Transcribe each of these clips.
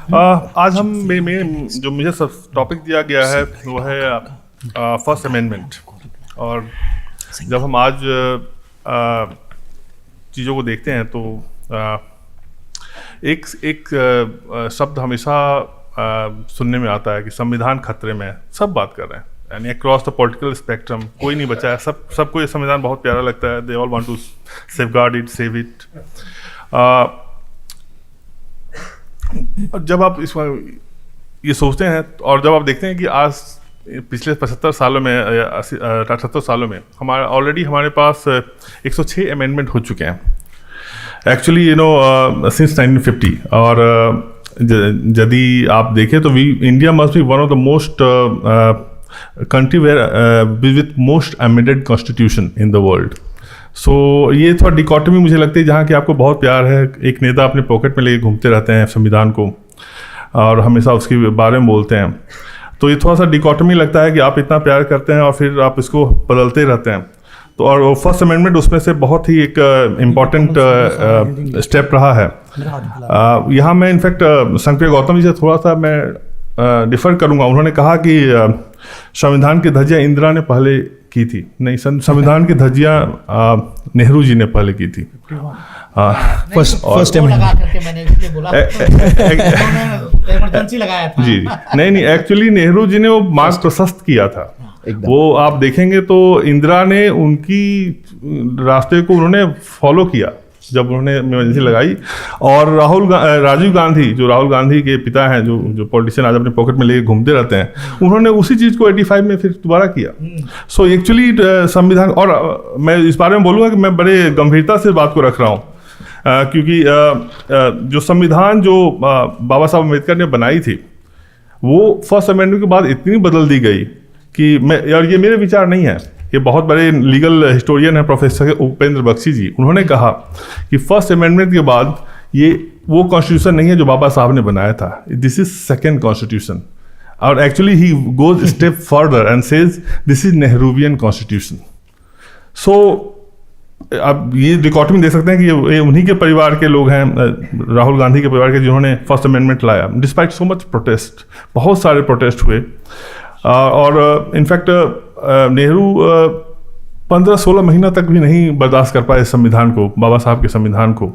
आज हम में जो मुझे टॉपिक दिया गया है वो है फर्स्ट अमेंडमेंट। और जब हम आज चीज़ों को देखते हैं तो एक शब्द हमेशा सुनने में आता है कि संविधान खतरे में है। सब बात कर रहे हैं, यानी अक्रॉस द पॉलिटिकल स्पेक्ट्रम, कोई नहीं बचा है। सबको ये संविधान बहुत प्यारा लगता है। They all want to safeguard it, save it. जब आप ये सोचते हैं और जब आप देखते हैं कि आज पिछले 75 सालों में 78 सालों में ऑलरेडी हमारे पास 106 अमेंडमेंट हो चुके हैं एक्चुअली, सिंस 1950। और यदि आप देखें तो India must be one of the most country with most amended constitution in the world. So ये थोड़ा डिकॉटमी मुझे लगती है, जहाँ कि आपको बहुत प्यार है, एक नेता अपने पॉकेट में लेके घूमते रहते हैं संविधान को और हमेशा उसके बारे में बोलते हैं। तो ये थोड़ा सा डिकॉटमी लगता है कि आप इतना प्यार करते हैं और फिर आप इसको बदलते रहते हैं। तो और फर्स्ट अमेंडमेंट उसमें से बहुत ही एक इम्पॉर्टेंट स्टेप रहा है। यहाँ मैं इनफैक्ट शंकर गौतम जी से थोड़ा सा मैं डिफर करूँगा। उन्होंने कहा कि संविधान की धज्जियाँ इंदिरा ने पहले की थी। नहीं, संविधान की धज्जियाँ नेहरू जी ने पहले की थी। फर्स्ट मैंने इसलिए बोला इमरजेंसी लगाया था। जी नहीं, एक्चुअली नेहरू जी ने वो मार्ग प्रशस्त किया था। वो आप देखेंगे तो इंदिरा ने उनकी रास्ते को उन्होंने फॉलो किया जब उन्होंने इमरजेंसी लगाई। और राजीव गांधी, जो राहुल गांधी के पिता हैं, जो पॉलिटिशियन आज अपने पॉकेट में लेके घूमते रहते हैं, उन्होंने उसी चीज़ को 85 में फिर दोबारा किया। सो एक्चुअली संविधान, और मैं इस बारे में बोलूँगा कि मैं बड़े गंभीरता से बात को रख रहा हूँ क्योंकि जो संविधान जो बाबा साहब अम्बेडकर ने बनाई थी वो फर्स्ट अमेंडमेंट के बाद इतनी बदल दी गई कि और ये मेरे विचार नहीं है, ये बहुत बड़े लीगल हिस्टोरियन हैं प्रोफेसर उपेंद्र बख्शी जी। उन्होंने कहा कि फर्स्ट अमेंडमेंट के बाद ये वो कॉन्स्टिट्यूशन नहीं है जो बाबा साहब ने बनाया था, दिस इज सेकेंड कॉन्स्टिट्यूशन। और actually he goes step further and says this is Nehruvian constitution. So आप ये डिकॉटमी देख सकते हैं कि ये उन्हीं के परिवार के लोग हैं, राहुल गांधी के परिवार के, जिन्होंने फर्स्ट अमेंडमेंट लाया डिस्पाइट सो मच प्रोटेस्ट। बहुत सारे प्रोटेस्ट हुए और इनफैक्ट नेहरू 15-16 महीना तक भी नहीं बर्दाश्त कर पाए संविधान को, बाबा साहब के संविधान को,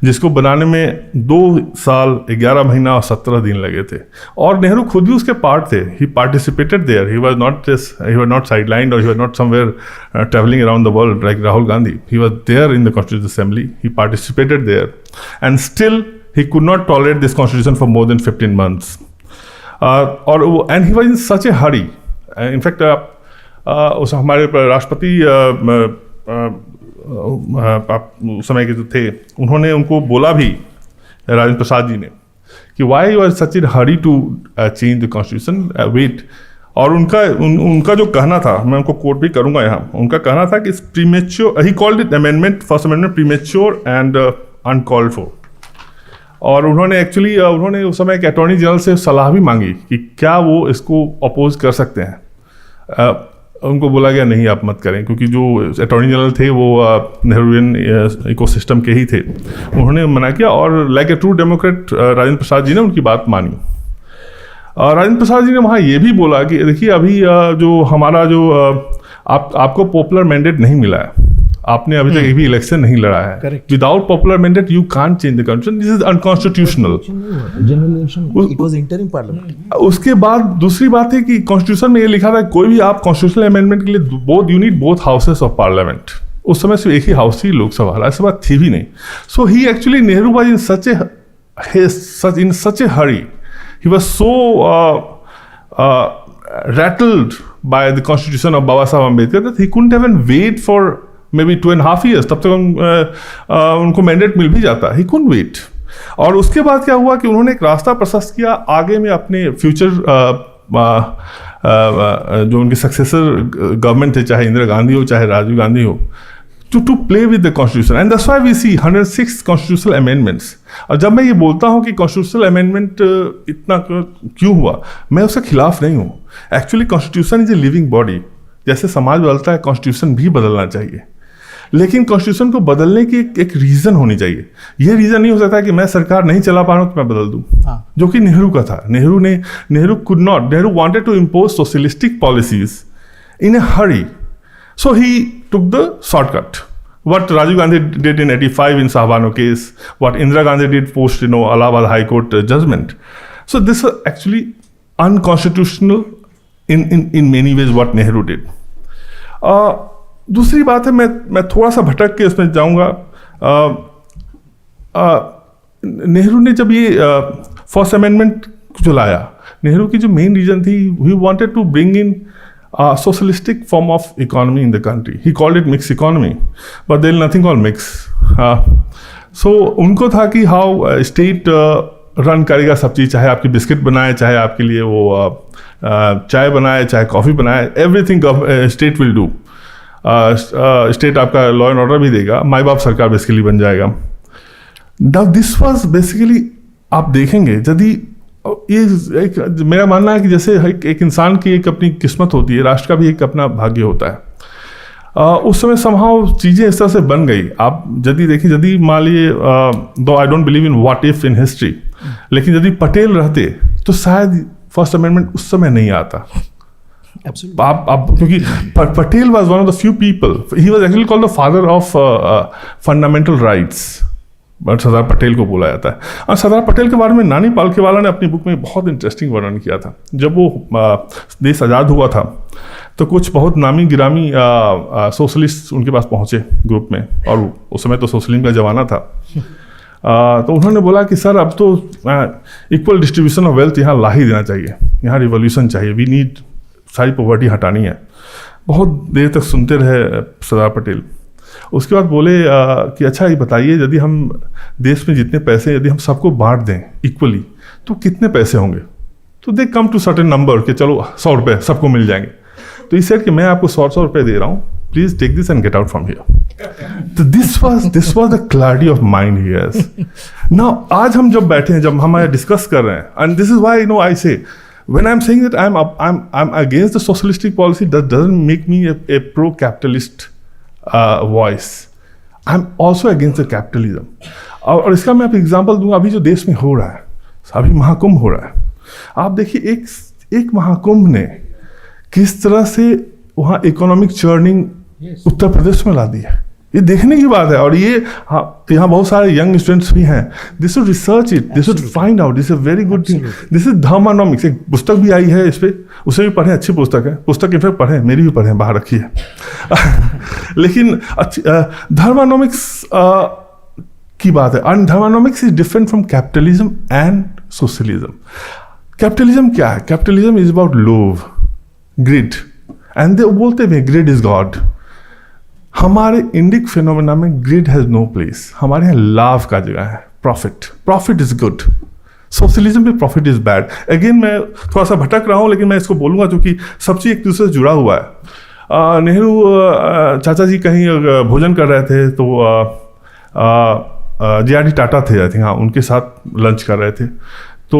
जिसको बनाने में 2 साल 11 महीना और 17 दिन लगे थे। और नेहरू खुद भी उसके पार्ट थे। He participated there, he was not sidelined और he was not somewhere travelling around the world like Rahul Gandhi. He was there in the constitution assembly, he participated there and still he could not tolerate this constitution for more than 15 months. And he was in such a hurry. In fact उस हमारे राष्ट्रपति उस समय के जो थे, उन्होंने उनको बोला भी, राजेंद्र प्रसाद जी ने, कि why you are such in hurry to change the constitution, wait. और उनका जो कहना था, मैं उनको कोट भी करूंगा यहाँ, उनका कहना था कि premature, he called it amendment, first amendment premature and uncalled for. और उन्होंने उस समय एक अटॉर्नी जनरल से सलाह भी मांगी कि क्या वो इसको अपोज कर सकते हैं। उनको बोला गया नहीं, आप मत करें, क्योंकि जो अटॉर्नी जनरल थे वो नेहरूवियन इकोसिस्टम के ही थे। उन्होंने मना किया और like a true democrat Rajendra Prasad ji ने उनकी बात मानी। राजेंद्र प्रसाद जी ने वहाँ ये भी बोला कि देखिए अभी जो हमारा आपको पॉपुलर मैंडेट नहीं मिला है, आपने अभी तक एक भी इलेक्शन नहीं लड़ा है। Without popular mandate you can't change the constitution, this is unconstitutional. उसके बाद दूसरी बात है कि कॉन्स्टिट्यूशन में ये लिखा था कोई भी आप कॉन्स्टिट्यूशनल अमेंडमेंट के लिए you need both houses of parliament. उस समय सिर्फ एक ही हाउस थी, लोकसभा, ऐसी बात थी भी नहीं। So he actually, Nehru was in such a hurry, he was so rattled by the constitution of Baba Saheb Ambedkar that he couldn't even wait for maybe 2.5 years, तब तक उनको मैंडेट मिल भी जाता, ही कुडंट वेट। और उसके बाद क्या हुआ कि उन्होंने एक रास्ता प्रशस्त किया आगे में अपने फ्यूचर जो उनके सक्सेसर गवर्नमेंट थे, चाहे इंदिरा गांधी हो चाहे राजीव गांधी हो, to play with the constitution, and that's why we see 106 constitutional amendments. और जब मैं ये बोलता हूँ कि constitutional amendment इतना क्यों हुआ, मैं उसके खिलाफ नहीं हूँ। Actually constitution is a living body. जैसे समाज बदलता है, कॉन्स्टिट्यूशन भी बदलना चाहिए। लेकिन कॉन्स्टिट्यूशन को बदलने की एक रीज़न होनी चाहिए। ये रीज़न नहीं हो सकता कि मैं सरकार नहीं चला पा रहा हूँ तो मैं बदल दूँ, जो कि नेहरू का था। Nehru wanted to impose socialistic policies in a hurry, so he took the shortcut. What Rajiv Gandhi did in 85 in Sahabano case, what Indira Gandhi did post Allahabad High Court judgment. So this is actually unconstitutional in many ways what Nehru did. दूसरी बात है, मैं थोड़ा सा भटक के इसमें जाऊंगा। नेहरू ने जब ये फर्स्ट अमेंडमेंट जो लाया, नेहरू की जो मेन रीजन थी, he wanted to bring in socialistic form of economy in the country. He called it mixed economy, but there is nothing called mix. So उनको था कि how state run करेगा सब चीज़, चाहे आपकी बिस्किट बनाए, चाहे आपके लिए वो चाय बनाए, चाहे कॉफ़ी बनाए, everything state will do. State आपका लॉ एंड ऑर्डर भी देगा, माई बाप सरकार बेसिकली बन जाएगा। Now this was basically, आप देखेंगे यदि ये एक मेरा मानना है कि जैसे एक इंसान की एक अपनी किस्मत होती है, राष्ट्र का भी एक अपना भाग्य होता है। उस समय समहाउ चीज़ें इस तरह से बन गई। आप यदि देखिए, यदि मान लिए, दो I don't believe in what if in history, लेकिन यदि पटेल रहते तो शायद फर्स्ट अमेंडमेंट उस समय नहीं आता। आप क्योंकि Patel was one of the few people, he was actually called the father of fundamental rights, but Sardar Patel को बोला जाता है। और सरदार पटेल के बारे में नानी पालकीवाला ने अपनी बुक में बहुत इंटरेस्टिंग वर्णन किया था। जब वो देश आज़ाद हुआ था तो कुछ बहुत नामी गिरामी सोशलिस्ट उनके पास पहुँचे ग्रुप में, और उस समय तो सोशलिज्म का ज़माना था। तो उन्होंने बोला कि सर, अब तो इक्वल डिस्ट्रीब्यूशन ऑफ वेल्थ यहाँ ला ही देना चाहिए, यहाँ रिवॉल्यूशन चाहिए, वी नीड, सारी पॉवर्टी हटानी है। बहुत देर तक सुनते रहे सरदार पटेल। उसके बाद बोले कि अच्छा ये बताइए, यदि हम देश में जितने पैसे यदि हम सबको बांट दें इक्वली तो कितने पैसे होंगे? तो दे कम टू सर्टेन नंबर कि चलो 100 रुपये सबको मिल जाएंगे। तो इस सेड कि मैं आपको 100 रुपये दे रहा हूँ, please take this and get out from here. तो this was the clarity of mind he has. Now आज हम जब बैठे हैं, जब हम डिस्कस कर रहे हैं, and this is why I से when I'm saying that I'm against the socialistic policy, that doesn't make me a pro-capitalist voice. I'm also against the capitalism. और इसका मैं आपको एग्जांपल दूंगा। अभी जो देश में हो रहा है, अभी महाकुंभ हो रहा है, आप देखिए एक महाकुंभ ने किस तरह से वहाँ इकोनॉमिक चर्निंग उत्तर प्रदेश में ला दी है। ये देखने की बात है। और ये यहाँ बहुत सारे यंग स्टूडेंट्स भी हैं, this should research it, this should find out, this is very good thing, this is Dharmanomics. एक पुस्तक भी आई है इस पर, उसे भी पढ़ें, अच्छी पुस्तक है, पुस्तक इनफैक्ट पढ़ें, मेरी भी पढ़ें, बाहर रखी है। लेकिन धर्मानोमिक्स की बात है, and Dharmanomics is different from capitalism and socialism. Capitalism क्या है? कैपिटलिज्म इज अबाउट लोभ, ग्रिड, एंड दे बोलते हैं ग्रिड इज गॉड। हमारे इंडिक फिनोमेना में ग्रिड हैज नो प्लेस। हमारे यहाँ लाभ का जगह है, प्रॉफिट इज गुड। सोशलिज्म में प्रॉफिट इज बैड। अगेन मैं थोड़ा सा भटक रहा हूँ, लेकिन मैं इसको बोलूँगा क्योंकि सब चीज़ एक दूसरे से जुड़ा हुआ है। नेहरू चाचा जी कहीं भोजन कर रहे थे, तो जे.आर.डी. टाटा थे, आई थिंक, हाँ, उनके साथ लंच कर रहे थे। तो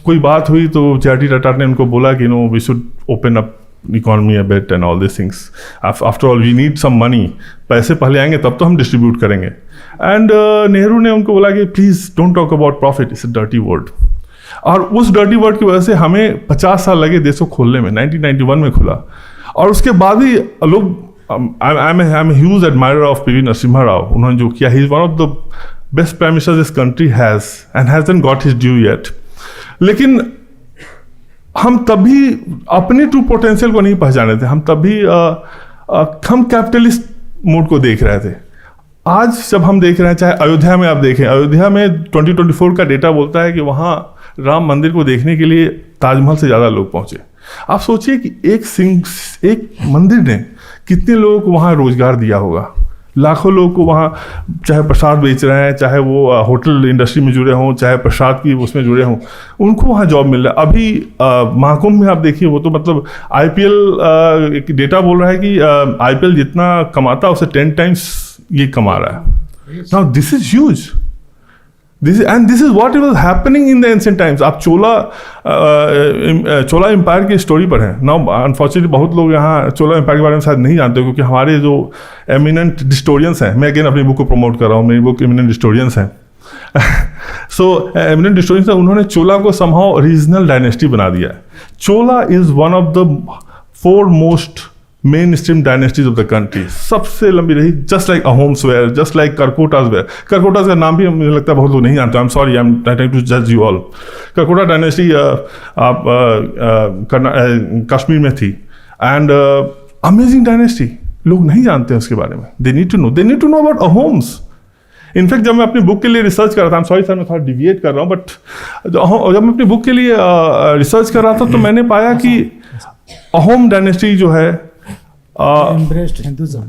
कोई बात हुई तो जे.आर.डी. टाटा ने उनको बोला कि no, we should open up economy a bit and all this things, after all we need some money, पैसे पहले आएंगे तब तो हम डिस्ट्रीब्यूट करेंगे। एंड नेहरू ने उनको बोला कि please don't talk about profit, it's a dirty word. और उस डर्टी वर्ड की वजह से हमें 50 साल लगे देश को खोलने में। 1991 में खुला, और उसके बाद भी लोग, I am huge admirer of P V. Narasimha Rao. उन्होंने जो किया, he is one of the best prime minister this country has and hasn't got his due yet. लेकिन हम तभी अपनी ट्रू पोटेंशियल को नहीं पहचाने थे, हम तभी हम कैपिटलिस्ट मोड को देख रहे थे। आज जब हम देख रहे हैं, चाहे अयोध्या में आप देखें, अयोध्या में 2024 का डेटा बोलता है कि वहाँ राम मंदिर को देखने के लिए ताजमहल से ज़्यादा लोग पहुँचे। आप सोचिए कि एक मंदिर ने कितने लोगों को वहाँ रोजगार दिया होगा। लाखों लोग को वहाँ, चाहे प्रसाद बेच रहे हैं, चाहे वो होटल इंडस्ट्री में जुड़े हों, चाहे प्रसाद की उसमें जुड़े हों, उनको वहाँ जॉब मिल रहा है। अभी महाकुंभ में आप देखिए, वो तो मतलब IPL एक डेटा बोल रहा है कि IPL जितना कमाता है उससे 10 टाइम्स ये कमा रहा है। Now this is huge, This is what was happening in the ancient times. आप चोला एम्पायर की स्टोरी पर हैं. नाउ अनफॉर्चुनेटली बहुत लोग यहाँ चोला एम्पायर के बारे में शायद नहीं जानते, क्योंकि हमारे जो एमिनेंट हिस्टोरियंस हैं, मैं अगेन अपनी बुक को प्रमोट कर रहा हूँ, मेरी बुक एमिनेंट हिस्टोरियंस हैं. सो एमिनेंट हिस्टोरियंस हैं, उन्होंने चोला को समहाउ रीजनल डायनेस्टी बना दिया है. Chola is one of the 4 most mainstream dynasties of the country. सबसे लंबी रही, just like Ahoms were, just like Karkotas were. Karkotas का नाम भी मुझे लगता है बहुत लोग नहीं जानते. I am sorry, I am trying to जज यू ऑल. करकोटा डायनेस्टी आप कश्मीर में थी, एंड अमेजिंग डायनेस्टी. लोग नहीं जानते उसके बारे में. They need to know about Ahoms. In fact जब मैं अपनी बुक के लिए रिसर्च कर रहा था, आई एम सॉरी सर मैं थोड़ा डिविएट कर रहा हूँ, बट जब मैं अपनी बुक के लिए रिसर्च कर रहा था तो मैंने पाया कि अहोम डायनेस्टी जो है, embraced Hinduism.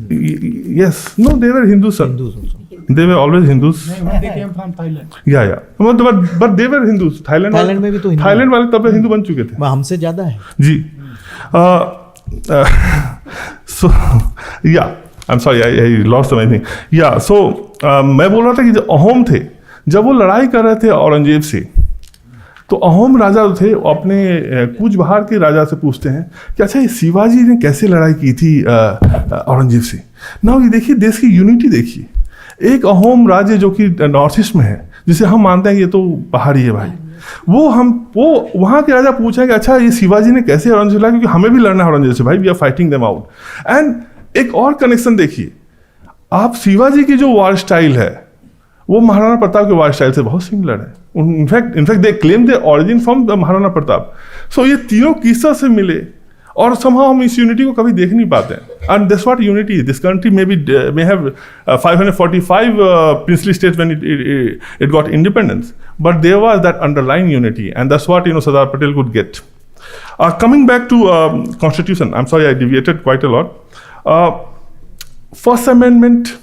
Yes, no, they were Hindus, sir. Hindus also. They were always Hindus. They came from Thailand. Yeah. But they were Hindus. Thailand में भी तो हिंदू Thailand वाले तब हिंदू बन चुके थे. हमसे ज्यादा है जी. So yeah, I'm sorry, I lost my thing. Yeah, so मैं बोल रहा था कि जो अहोम थे, जब वो लड़ाई कर रहे थे औरंगजेब से, तो अहोम राजा थे, अपने कूच बहार के राजा से पूछते हैं कि अच्छा ये शिवाजी ने कैसे लड़ाई की थी औरंगजेब से. ना ये देखिए, देश की यूनिटी देखिए. एक अहोम राज्य जो कि नॉर्थ ईस्ट में है, जिसे हम मानते हैं कि ये तो पहाड़ी है भाई, वो वहाँ के राजा पूछे कि अच्छा ये शिवाजी ने कैसे औरंगजेब लड़ा, क्योंकि हमें भी लड़ना है औरंगजेब से भाई, we are fighting them out. And एक और कनेक्शन देखिए, आप शिवाजी की जो वॉर स्टाइल है वो महाराणा प्रताप के वॉर स्टाइल से बहुत सिमिलर है. In fact they claim the origin from the Maharana Pratap. So ये तीनों किस्सा से मिले, और somehow हम इस यूनिटी को कभी देख नहीं पाते हैं. And this what unity, this country may have 545 princely states when it got independence, but there was that underlying unity, and that's what Sardar Patel could get. Coming back to Constitution, I'm sorry I deviated quite a lot. First Amendment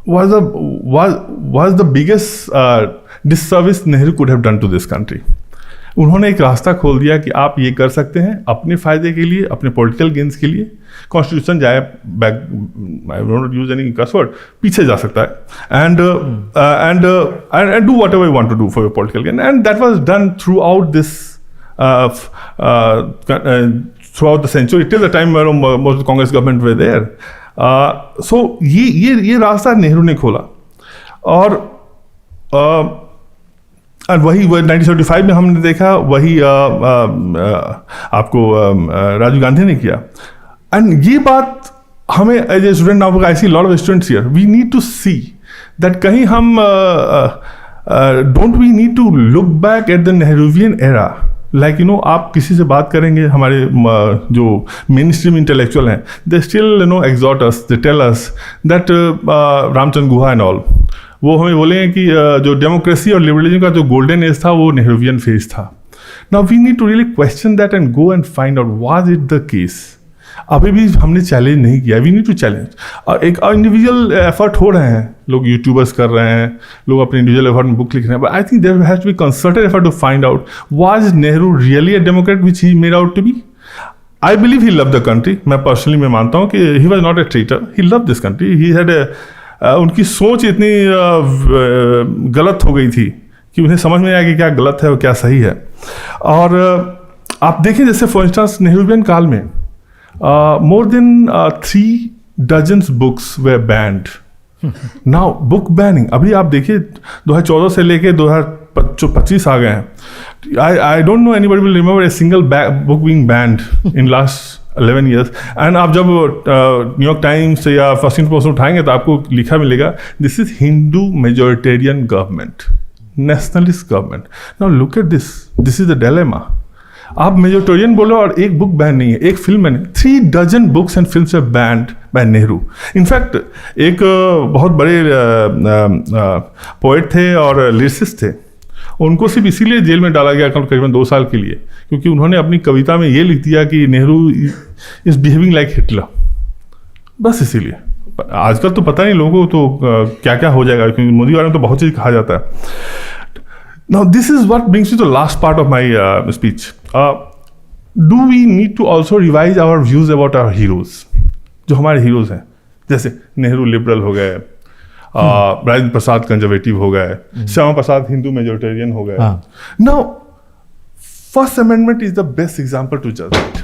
was the biggest disservice Nehru could have done to this country. उन्होंने एक रास्ता खोल दिया कि आप ये कर सकते हैं अपने फायदे के लिए, अपने पॉलिटिकल गेन्स के लिए. कॉन्स्टिट्यूशन जाए back, I don't use any cussword, पीछे जा सकता है, and do whatever you want to do for your political gain. And that was done throughout this throughout the century till the time where most of the Congress government were there. So ये रास्ता नेहरू ने खोला. और वही 1975 में हमने देखा, वही आपको राजीव गांधी ने किया. एंड ये बात हमें as a student, now I see lot of students here, we need to see that कहीं हम don't we need to look back at the Nehruvian era. Like आप किसी से बात करेंगे, हमारे जो मेन स्ट्रीम इंटेलेक्चुअल हैं, they still exhort us, they tell us that Ramachandra Guha and all, वो हमें बोलेंगे कि जो डेमोक्रेसी और लिबरलिज्म का जो गोल्डन एज था वो नेहरूवियन फेज था. Now we need to really question that and go and find out was it the case. अभी भी हमने चैलेंज नहीं किया. We need to challenge. एक इंडिविजुअल एफर्ट हो रहे हैं, लोग यूट्यूबर्स कर रहे हैं, लोग अपने इंडिविजुअल एफर्ट में बुक लिख रहे हैं, but I think there has to be concerted effort to find out was Nehru really a democrat which he made out to be. I believe he love the country. मैं personally मैं मानता हूँ कि he was not a traitor, he love this country. He had उनकी सोच इतनी गलत हो गई थी कि उन्हें समझ में आया कि क्या गलत है और क्या सही है. और आप देखें, जैसे फॉर इंस्टेंस नेहरूवियन काल में more than 3 dozens books were banned. Now book banning, अभी आप देखिए 2014 से लेके 2025 आ गए हैं. I don't know anybody will remember a single book being banned in last 11 years. And आप जब न्यूयॉर्क टाइम्स या वॉशिंगटन पोस्ट उठाएंगे तो आपको लिखा मिलेगा, this is Hindu majoritarian government, nationalist government. Now look at this is the dilemma. आप majoritarian बोलो और एक बुक बैन नहीं है. एक फिल्म मैंने 3 dozen books and films have banned by Nehru. In fact एक बहुत बड़े पोएट थे और लिरिसिस्ट थे, उनको सिर्फ इसीलिए जेल में डाला गया करीबन 2 साल के लिए, क्योंकि उन्होंने अपनी कविता में ये लिख दिया कि Nehru is behaving like Hitler. बस इसीलिए. आजकल तो पता नहीं लोगों को तो क्या क्या हो जाएगा, क्योंकि मोदी बारे में तो बहुत चीज़ कहा जाता है. Now this is what brings me to the last part of my speech. Do we need to also revise our views about our heroes? जो हमारे heroes हैं, जैसे नेहरू लिबरल हो गए, राजेंद्र प्रसाद कंजर्वेटिव हो गए, श्यामा प्रसाद हिंदू मेजोरिटेरियन हो गए. हाँ. Now first amendment is the best example to जज it.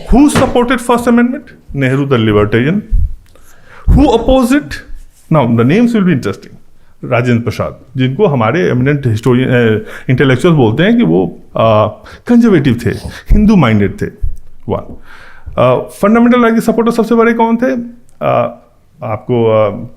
Who supported First Amendment? Nehru, the libertarian. Who opposed it? Now the names will be interesting. Rajendra Prasad, जिनको हमारे एमिनेंट हिस्टोरियन इंटेलेक्चुअल्स बोलते हैं कि वो कंजर्वेटिव थे, हिंदू माइंडेड थे. वन फंडामेंटल राइट के सपोर्टर सबसे बड़े कौन थे? आपको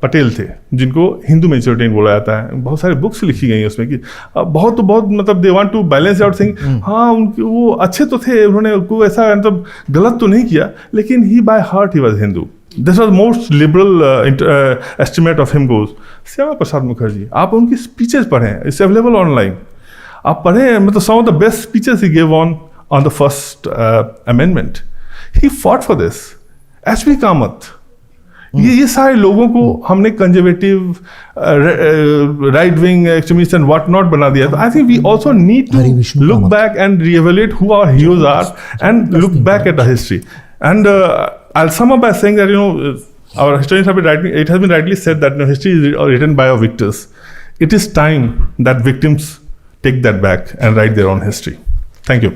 पटेल थे, जिनको हिंदू मेजोरिटेरियन बोला जाता है. बहुत सारे बुक्स लिखी गई हैं उसमें कि बहुत मतलब they want to balance out saying हाँ उनके वो अच्छे तो थे, उन्होंने को ऐसा मतलब गलत तो नहीं किया, लेकिन he by heart he was Hindu. This was most liberal estimate of him goes. Shyama Prasad Mukherjee, आप उनकी स्पीचेस पढ़ें, इट्स अवेलेबल ऑनलाइन, आप पढ़ें. मतलब some of the best speeches he give on the first amendment. He fought for this. H P. Kamat, ये सारे लोगों को हमने conservative, right wing extremist and what not बना दिया. I think we also need to look back and reevaluate who our heroes are and look back at the history. And I'll sum up by saying that our historians have been writing. It has been rightly said that history is written by our victors. It is time that victims take that back and write their own history. Thank you.